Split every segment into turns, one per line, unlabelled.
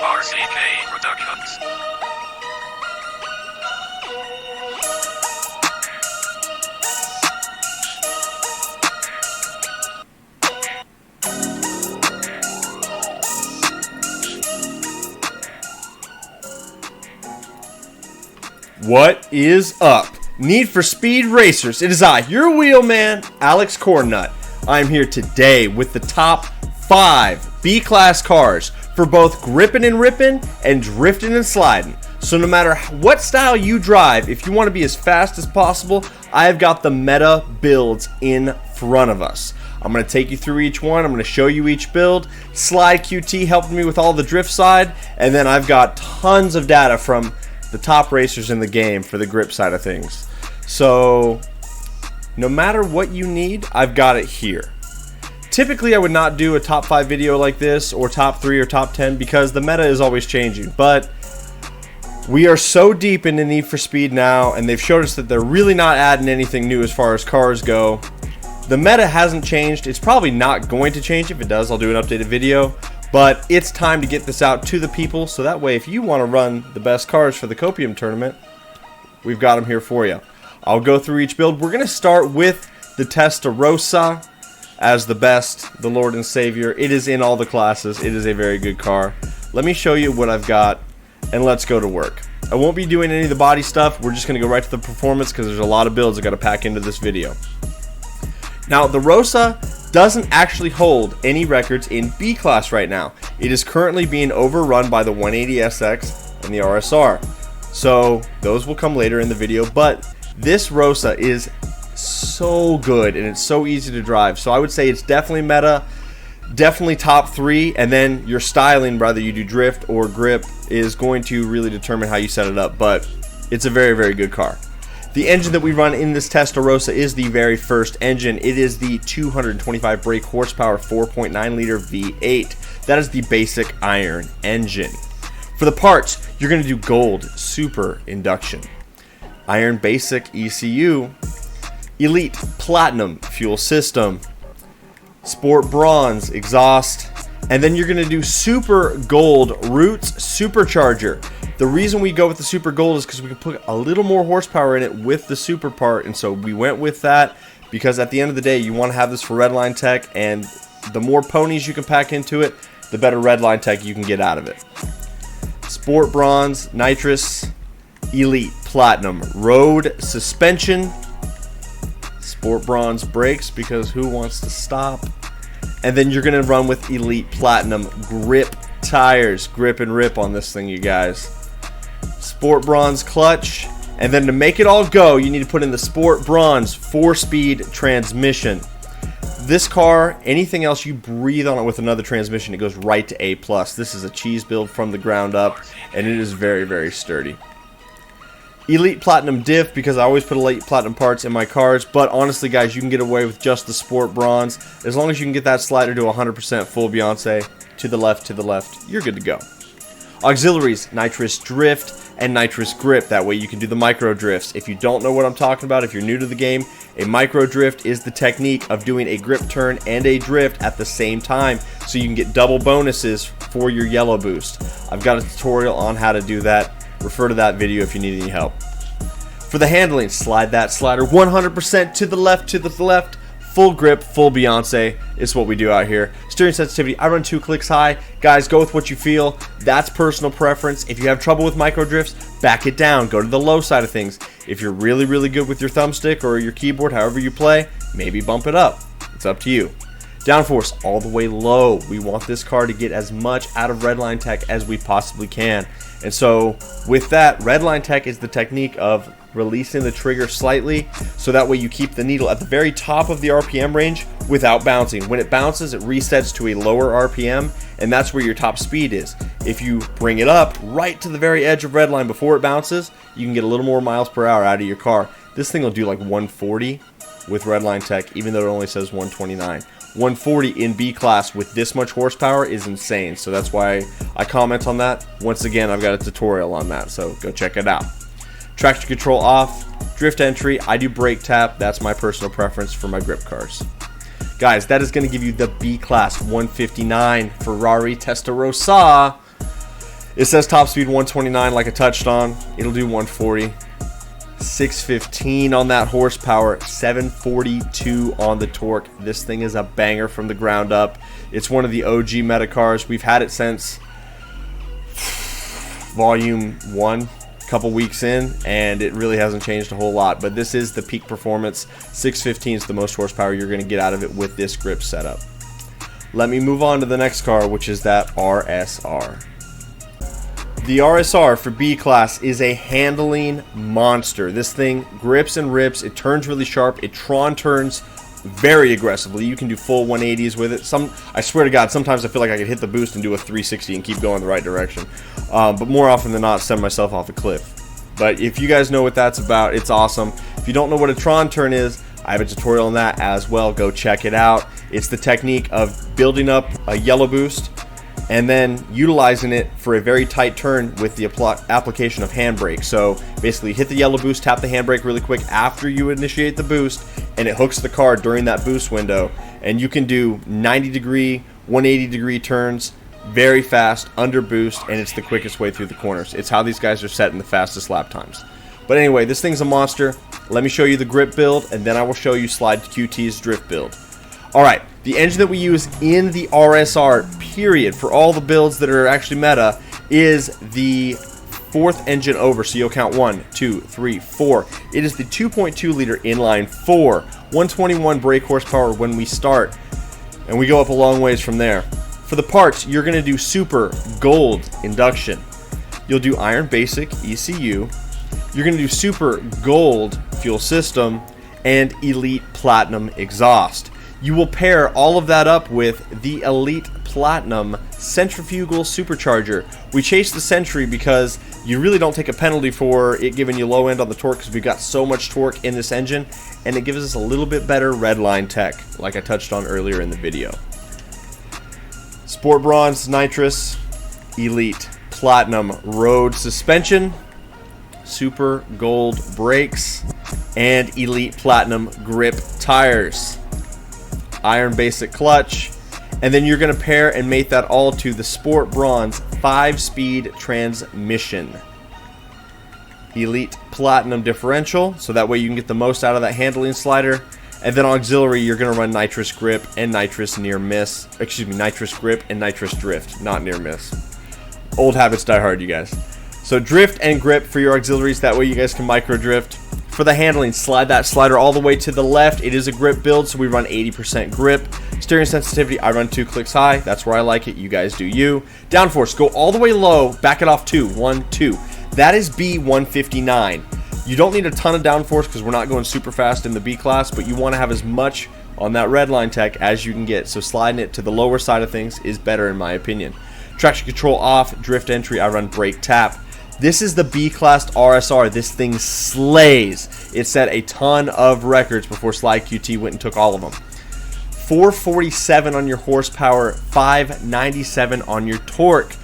RCK Productions.
What is up? Need for Speed Racers. It is I, your wheelman, Alex Cornnut. I'm here today with the top 5 B-Class cars for both gripping and ripping and drifting and sliding. So no matter what style you drive, if you want to be as fast as possible, I've got the meta builds in front of us. I'm going to take you through each one. I'm going to show you each build. SlideQT helping me with all the drift side, and then I've got tons of data from the top racers in the game for the grip side of things. So no matter what you need, I've got it here. Typically I would not do a top 5 video like this, or top 3 or top 10, because the meta is always changing. But we are so deep into Need for Speed now, and they've showed us that they're really not adding anything new as far as cars go. The meta hasn't changed. It's probably not going to change. If it does, I'll do an updated video. But it's time to get this out to the people, so that way if you want to run the best cars for the Copium tournament, we've got them here for you. I'll go through each build. We're going to start with the Testarossa as the best, the Lord and Savior. It is in all the classes. It is a very good car. Let me show you what I've got, and let's go to work. I won't be doing any of the body stuff. We're just going to go right to the performance because there's a lot of builds I've got to pack into this video. Now, the Rossa doesn't actually hold any records in B-Class right now. It is currently being overrun by the 180SX and the RSR. So those will come later in the video, but this Rossa is so good and it's so easy to drive. So I would say it's definitely meta, definitely top 3, and then your styling, whether you do drift or grip, is going to really determine how you set it up, but it's a very, very good car. The engine that we run in this Testarossa is the very first engine. It is the 225 brake horsepower 4.9 liter V8. That is the basic iron engine. For the parts, you're going to do gold super induction, iron basic ECU, elite platinum fuel system, sport bronze exhaust, and then you're going to do super gold roots supercharger. The reason we go with the super gold is because we can put a little more horsepower in it with the super part, and so we went with that because at the end of the day you want to have this for redline tech, and the more ponies you can pack into it, the better redline tech you can get out of it. Sport bronze, nitrous, elite platinum road suspension, sport bronze brakes because who wants to stop, and then you're going to run with elite platinum grip tires. Grip and rip on this thing, you guys. Sport bronze clutch, and then to make it all go, you need to put in the sport bronze 4-speed transmission. This car, anything else you breathe on it with another transmission, it goes right to A+. This is a cheese build from the ground up, and it is very, very sturdy. Elite platinum diff, because I always put elite platinum parts in my cars, but honestly guys, you can get away with just the sport bronze as long as you can get that slider to 100% full Beyonce. To the left, you're good to go. Auxiliaries, nitrous drift and nitrous grip. That way you can do the micro drifts. If you don't know what I'm talking about, if you're new to the game, a micro drift is the technique of doing a grip turn and a drift at the same time, so you can get double bonuses for your yellow boost. I've got a tutorial on how to do that. Refer to that video if you need any help. For the handling, slide that slider 100% to the left, full grip, full Beyonce is what we do out here. Steering sensitivity, I run 2 clicks high. Guys, go with what you feel. That's personal preference. If you have trouble with micro drifts, back it down. Go to the low side of things. If you're really, really good with your thumbstick or your keyboard, however you play, maybe bump it up. It's up to you. Downforce all the way low. We want this car to get as much out of redline tech as we possibly can. And so with that, redline tech is the technique of releasing the trigger slightly, so that way you keep the needle at the very top of the RPM range without bouncing. When it bounces, it resets to a lower RPM, and that's where your top speed is. If you bring it up right to the very edge of redline before it bounces, you can get a little more miles per hour out of your car. This thing will do like 140 with redline tech, even though it only says 129. 140 in B class with this much horsepower is insane, so that's why I comment on that. Once again, I've got a tutorial on that, so go check it out. Traction control off, drift entry, I do brake tap. That's my personal preference for my grip cars. Guys, that is going to give you the B class 159 Ferrari Testarossa. It says top speed 129 like I touched on. It'll do 140. 615 on that horsepower, 742 on the torque. This thing is a banger from the ground up. It's one of the OG meta cars. We've had it since volume 1, a couple weeks in, and it really hasn't changed a whole lot. But this is the peak performance. 615 is the most horsepower you're going to get out of it with this grip setup. Let me move on to the next car, which is that RSR. The RSR for B class is a handling monster. This thing grips and rips. It turns really sharp. It Tron turns very aggressively. You can do full 180s with it. I swear to God, sometimes I feel like I could hit the boost and do a 360 and keep going the right direction. But more often than not, send myself off a cliff. But if you guys know what that's about, it's awesome. If you don't know what a Tron turn is, I have a tutorial on that as well. Go check it out. It's the technique of building up a yellow boost and then utilizing it for a very tight turn with the application of handbrake. So basically hit the yellow boost, tap the handbrake really quick after you initiate the boost, and it hooks the car during that boost window. And you can do 90 degree, 180 degree turns very fast, under boost, and it's the quickest way through the corners. It's how these guys are setting the fastest lap times. But anyway, this thing's a monster. Let me show you the grip build, and then I will show you SlideQT's drift build. Alright, the engine that we use in the RSR, period, for all the builds that are actually meta, is the 4th engine over. So you'll count 1, 2, 3, 4. It is the 2.2 liter inline 4, 121 brake horsepower when we start, and we go up a long ways from there. For the parts, you're going to do Super Gold induction. You'll do Iron Basic ECU. You're going to do Super Gold fuel system and Elite Platinum exhaust. You will pair all of that up with the Elite Platinum centrifugal supercharger. We chase the Century because you really don't take a penalty for it giving you low end on the torque, because we've got so much torque in this engine, and it gives us a little bit better redline tech, like I touched on earlier in the video. Sport Bronze Nitrous, Elite Platinum road suspension, Super Gold brakes, and Elite Platinum grip tires. Iron Basic clutch, and then you're going to pair and mate that all to the Sport Bronze 5-speed transmission. Elite Platinum differential, so that way you can get the most out of that handling slider. And then auxiliary, you're going to run nitrous grip and nitrous near miss. Excuse me, nitrous grip and nitrous drift, not near miss. Old habits die hard, you guys. So drift and grip for your auxiliaries, that way you guys can micro drift. For the handling, slide that slider all the way to the left. It is a grip build, so we run 80% grip. Steering sensitivity, I run 2 clicks high. That's where I like it. You guys do you. Downforce, go all the way low, back it off 2, 1, 2. That is B159. You don't need a ton of downforce because we're not going super fast in the B class, but you want to have as much on that red line tech as you can get. So sliding it to the lower side of things is better in my opinion. Traction control off, drift entry, I run brake tap. This is the B-class RSR. This thing slays. It set a ton of records before SlideQT went and took all of them. 447 on your horsepower, 597 on your torque.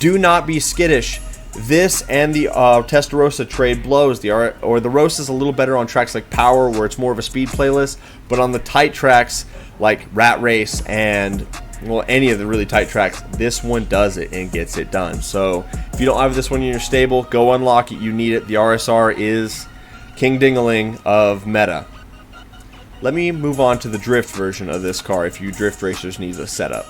Do not be skittish. This and the Testarossa trade blows. The Rossa is a little better on tracks like Power, where it's more of a speed playlist, but on the tight tracks like Rat Race and, well, any of the really tight tracks, this one does it and gets it done. So if you don't have this one in your stable, go unlock it. You need it. The RSR is king dingaling of meta. Let me move on to the drift version of this car if you drift racers need a setup.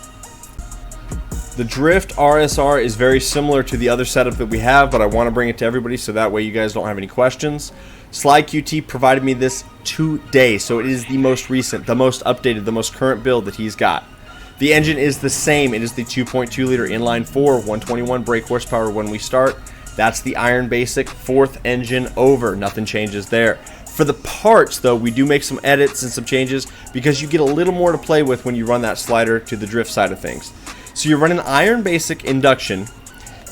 The drift RSR is very similar to the other setup that we have, but I want to bring it to everybody so that way you guys don't have any questions. SlideQT provided me this today, so it is the most recent, the most updated, the most current build that he's got. The engine is the same. It is the 2.2 liter inline 4, 121 brake horsepower when we start. That's the Iron Basic 4th engine over. Nothing changes there. For the parts, though, we do make some edits and some changes because you get a little more to play with when you run that slider to the drift side of things. So you're running Iron Basic induction.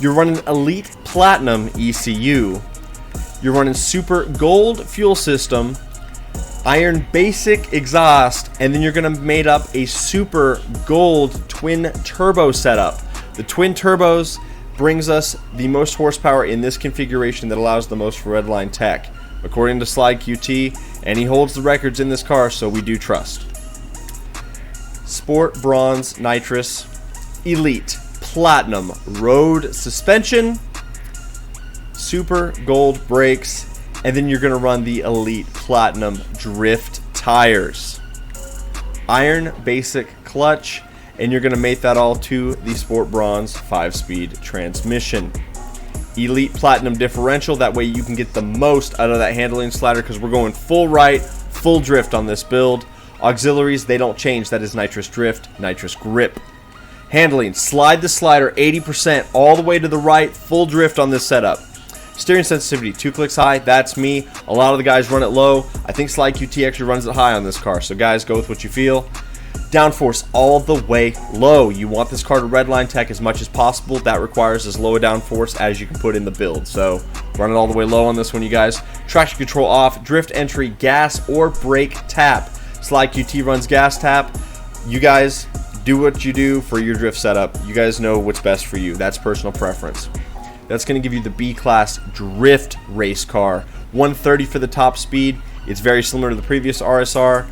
You're running Elite Platinum ECU. You're running Super Gold fuel system, Iron Basic exhaust, and then you're going to mate up a Super Gold twin turbo setup. The twin turbos brings us the most horsepower in this configuration that allows the most for redline tech, according to SlideQT, and he holds the records in this car, so we do trust. Sport Bronze Nitrous, Elite Platinum road suspension, Super Gold brakes, and then you're going to run the Elite Platinum drift tires. Iron Basic clutch, and you're going to mate that all to the Sport Bronze 5-speed transmission. Elite Platinum differential, that way you can get the most out of that handling slider because we're going full right, full drift on this build. Auxiliaries, they don't change. That is nitrous drift, nitrous grip. Handling, slide the slider 80% all the way to the right, full drift on this setup. Steering sensitivity, 2 clicks high, that's me. A lot of the guys run it low. I think SlideQT actually runs it high on this car, so guys, go with what you feel. Downforce all the way low. You want this car to redline tech as much as possible. That requires as low a downforce as you can put in the build. So run it all the way low on this one, you guys. Traction control off, drift entry, gas or brake tap. SlideQT runs gas tap. You guys do what you do for your drift setup. You guys know what's best for you. That's personal preference. That's going to give you the B-Class drift race car. 130 for the top speed. It's very similar to the previous RSR.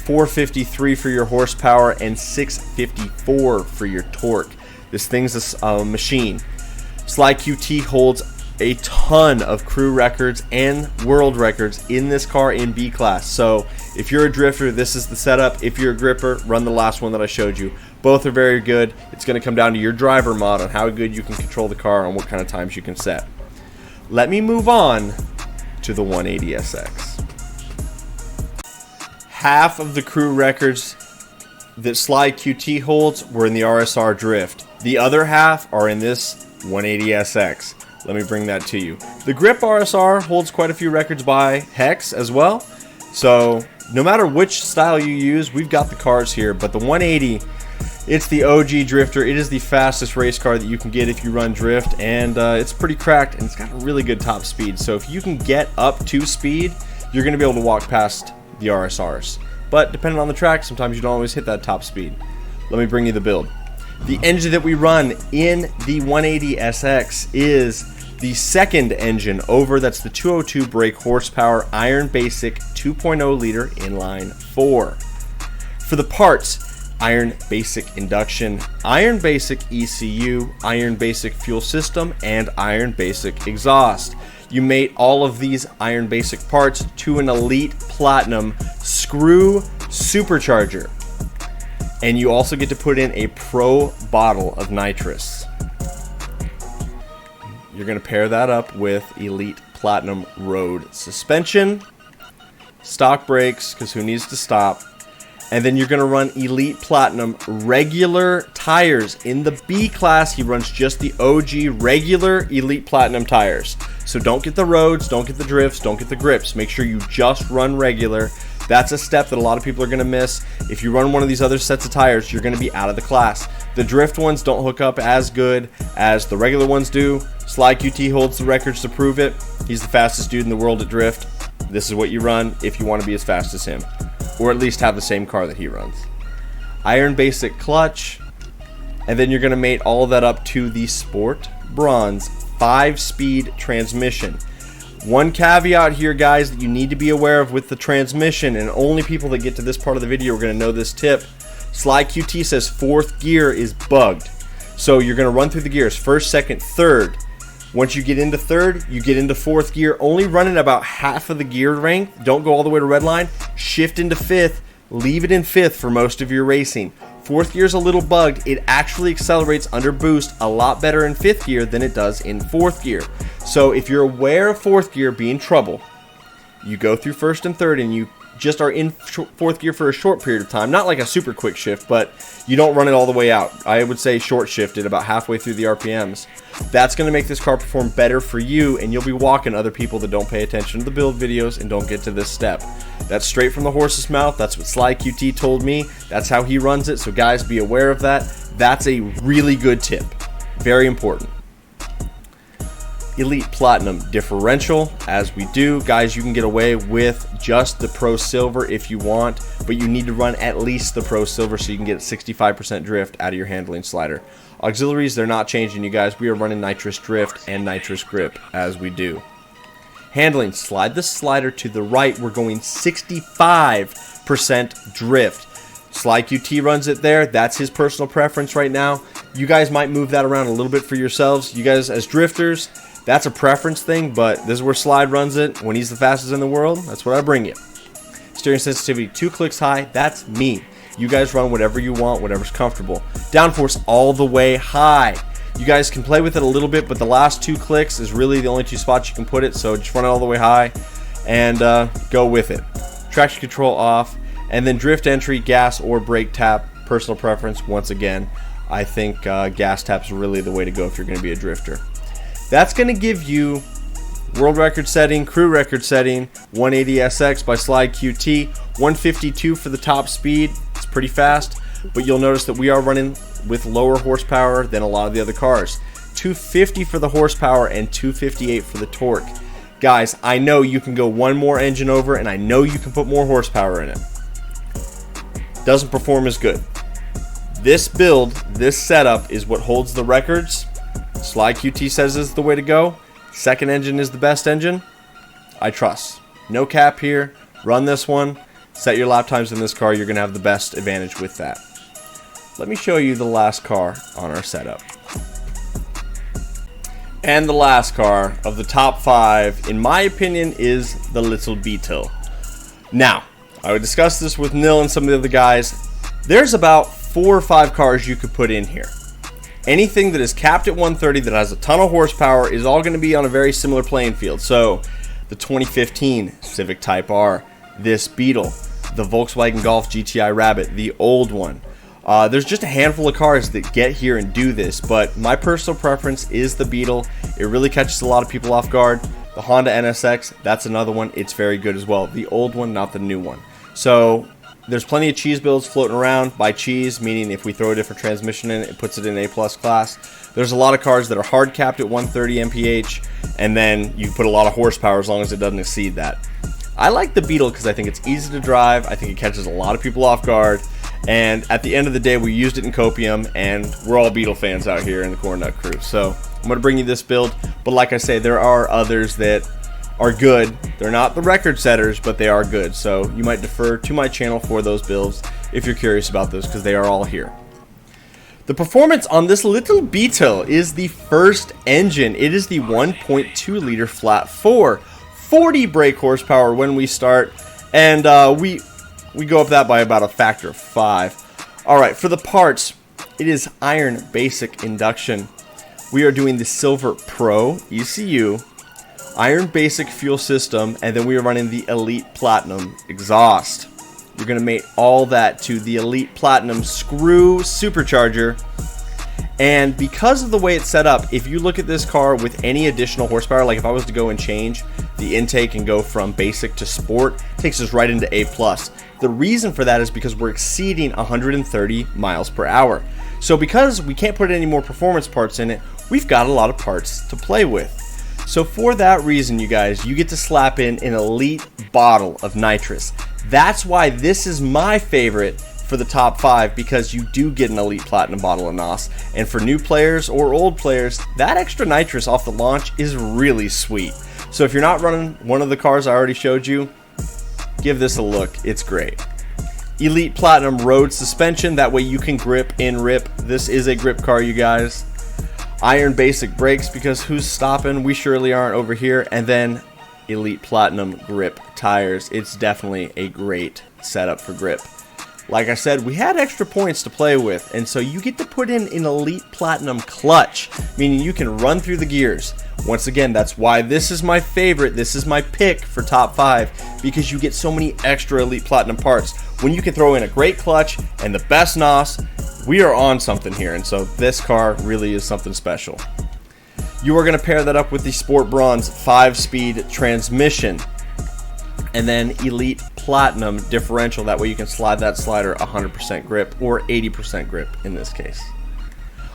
453 for your horsepower and 654 for your torque. This thing's a machine. SlideQT holds a ton of crew records and world records in this car in B-Class. So if you're a drifter, this is the setup. If you're a gripper, run the last one that I showed you. Both are very good. It's going to come down to your driver mod on how good you can control the car and what kind of times you can set. Let me move on to the 180SX. Half of the crew records that SlideQT holds were in the RSR Drift. The other half are in this 180SX. Let me bring that to you. The Grip RSR holds quite a few records by Hex as well. So no matter which style you use, we've got the cars here. But the 180, it's the OG drifter. It is the fastest race car that you can get if you run drift. And it's pretty cracked and it's got a really good top speed. So if you can get up to speed, you're going to be able to walk past the RSRs. But depending on the track, sometimes you don't always hit that top speed. Let me bring you the build. The engine that we run in the 180SX is the second engine over. That's the 202 brake horsepower Iron Basic 2.0 liter inline 4. For the parts, Iron Basic induction, Iron Basic ECU, Iron Basic fuel system, and Iron Basic exhaust. You mate all of these Iron Basic parts to an Elite Platinum screw supercharger. And you also get to put in a Pro bottle of nitrous. You're going to pair that up with Elite Platinum road suspension, stock brakes, because who needs to stop? And then you're going to run Elite Platinum regular tires. In the B class, he runs just the OG regular Elite Platinum tires. So don't get the roads, don't get the drifts, don't get the grips. Make sure you just run regular. That's a step that a lot of people are going to miss. If you run one of these other sets of tires, you're going to be out of the class. The drift ones don't hook up as good as the regular ones do. SlideQT holds the records to prove it. He's the fastest dude in the world at drift. This is what you run if you want to be as fast as him, or at least have the same car that he runs. Iron Basic clutch, and then you're going to mate all of that up to the Sport Bronze 5-speed transmission. One caveat here, guys, that you need to be aware of with the transmission, and only people that get to this part of the video are going to know this tip. SlideQT says 4th gear is bugged. So you're going to run through the gears, 1st, 2nd, 3rd. Once you get into 3rd, you get into 4th gear, only running about half of the gear length. Don't go all the way to redline. Shift into 5th, leave it in 5th for most of your racing. 4th gear is a little bugged. It actually accelerates under boost a lot better in 5th gear than it does in 4th gear. So if you're aware of 4th gear being trouble, you go through 1st and 3rd and you just are in 4th gear for a short period of time. Not like a super quick shift, but you don't run it all the way out. I would say short shifted about halfway through the RPMs. That's going to make this car perform better for you, and you'll be walking other people that don't pay attention to the build videos and don't get to this step. That's straight from the horse's mouth. That's what SlideQT told me. That's how he runs it, so guys, be aware of that. That's a really good tip. Very important. Elite Platinum differential, as we do. Guys, you can get away with just the Pro Silver if you want, but you need to run at least the Pro Silver so you can get 65% drift out of your handling slider. Auxiliaries, they're not changing, you guys. We are running nitrous drift and nitrous grip as we do. Handling, slide the slider to the right. We're going 65% drift. SlideQT runs it there. That's his personal preference right now. You guys might move that around a little bit for yourselves. You guys as drifters, that's a preference thing, but this is where Slide runs it. When he's the fastest in the world, that's what I bring you. Steering sensitivity 2 clicks high, that's me. You guys run whatever you want, whatever's comfortable. Downforce all the way high. You guys can play with it a little bit, but the last 2 clicks is really the only 2 spots you can put it, so just run it all the way high and go with it. Traction control off, and then drift entry, gas or brake tap, personal preference. Once again, I think gas tap's really the way to go if you're going to be a drifter. That's going to give you world record setting, crew record setting, 180SX by SlideQT, 152 for the top speed. It's pretty fast, but you'll notice that we are running with lower horsepower than a lot of the other cars. 250 for the horsepower and 258 for the torque. Guys, I know you can go one more engine over, and I know you can put more horsepower in it. Doesn't perform as good. This build, this setup is what holds the records. SlideQT says is the way to go. Second engine is the best engine. I trust. No cap here. Run this one. Set your lap times in this car. You're going to have the best advantage with that. Let me show you the last car on our setup. And the last car of the top 5, in my opinion, is the little Beetle. Now, I would discuss this with Nil and some of the other guys. There's about 4 or 5 cars you could put in here. Anything that is capped at 130 that has a ton of horsepower is all going to be on a very similar playing field. So, the 2015 Civic Type R, this Beetle, the Volkswagen Golf GTI Rabbit, the old one. There's just a handful of cars that get here and do this, but my personal preference is the Beetle. It really catches a lot of people off guard. The Honda NSX, that's another one. It's very good as well. The old one, not the new one. So there's plenty of cheese builds floating around. By cheese, meaning if we throw a different transmission in, it puts it in A+ class. There's a lot of cars that are hard capped at 130 mph, and then you put a lot of horsepower as long as it doesn't exceed that. I like the Beetle because I think it's easy to drive. I think it catches a lot of people off guard. And at the end of the day, we used it in Copium, and we're all Beetle fans out here in the Cornnut crew. So I'm going to bring you this build. But like I say, there are others that are good. They're not the record setters, but they are good. So you might defer to my channel for those builds if you're curious about those, because they are all here. The performance on this little Beetle is the first engine. It is the 1.2 liter flat 4, 40 brake horsepower when we start, and we go up that by about a factor of 5. Alright, for the parts, it is iron basic induction. We are doing the Silver Pro ECU, iron basic fuel system, and then we are running the Elite Platinum exhaust. You're going to mate all that to the Elite Platinum screw supercharger. And because of the way it's set up, if you look at this car with any additional horsepower, like if I was to go and change the intake and go from basic to sport, it takes us right into A+. The reason for that is because we're exceeding 130 miles per hour. So because we can't put any more performance parts in it, we've got a lot of parts to play with. So for that reason, you guys, you get to slap in an Elite bottle of nitrous. That's why this is my favorite for the top 5, because you do get an Elite Platinum bottle of NOS. And for new players or old players, that extra nitrous off the launch is really sweet. So if you're not running one of the cars I already showed you, give this a look. It's great. Elite Platinum road suspension, that way you can grip in rip. This is a grip car, you guys. Iron basic brakes, because who's stopping? We surely aren't over here. And then Elite Platinum grip tires. It's definitely a great setup for grip. Like I said, we had extra points to play with, and so you get to put in an Elite Platinum clutch, meaning you can run through the gears. Once again, that's why this is my favorite. This is my pick for top 5, because you get so many extra Elite Platinum parts. When you can throw in a great clutch and the best NOS, we are on something here, and so this car really is something special. You are going to pair that up with the Sport Bronze 5-speed transmission, and then Elite Platinum differential. That way you can slide that slider 100% grip, or 80% grip in this case.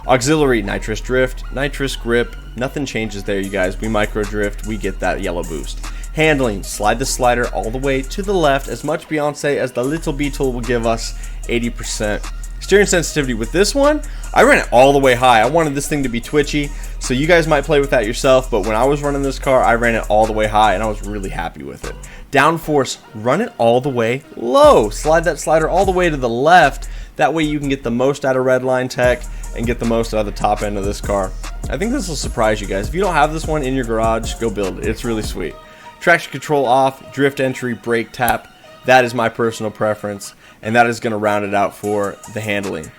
Auxiliary nitrous drift, nitrous grip, nothing changes there, you guys. We micro drift, we get that yellow boost. Handling, slide the slider all the way to the left, as much Beyonce as the little Beetle will give us, 80%. Steering sensitivity with this one, I ran it all the way high. I wanted this thing to be twitchy, so you guys might play with that yourself, but when I was running this car, I ran it all the way high, and I was really happy with it. Downforce, run it all the way low. Slide that slider all the way to the left. That way you can get the most out of Redline Tech and get the most out of the top end of this car. I think this will surprise you guys. If you don't have this one in your garage, go build it. It's really sweet. Traction control off, drift entry, brake tap. That is my personal preference, and that is going to round it out for the handling.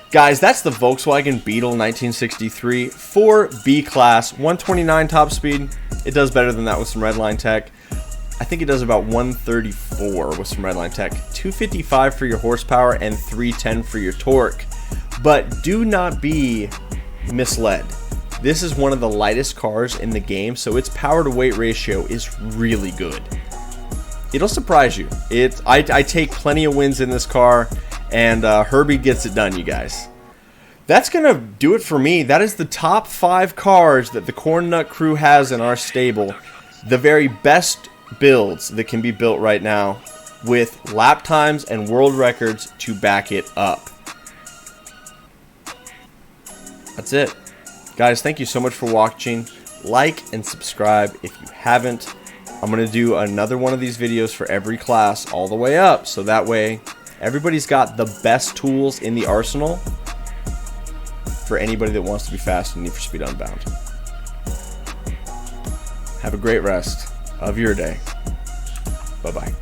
Guys, that's the Volkswagen Beetle 1963 for B-Class, 129 top speed. It does better than that with some Redline Tech. I think it does about 134 with some Redline Tech. 255 for your horsepower and 310 for your torque. But do not be misled. This is one of the lightest cars in the game, so its power to weight ratio is really good. It'll surprise you. I take plenty of wins in this car, and Herbie gets it done, you guys. That's going to do it for me. That is the top 5 cars that the Cornnut crew has in our stable. The very best builds that can be built right now with lap times and world records to back it up. That's it. Guys, thank you so much for watching. Like and subscribe if you haven't. I'm going to do another one of these videos for every class all the way up, so that way everybody's got the best tools in the arsenal for anybody that wants to be fast and Need for Speed Unbound. Have a great rest of your day. Bye-bye.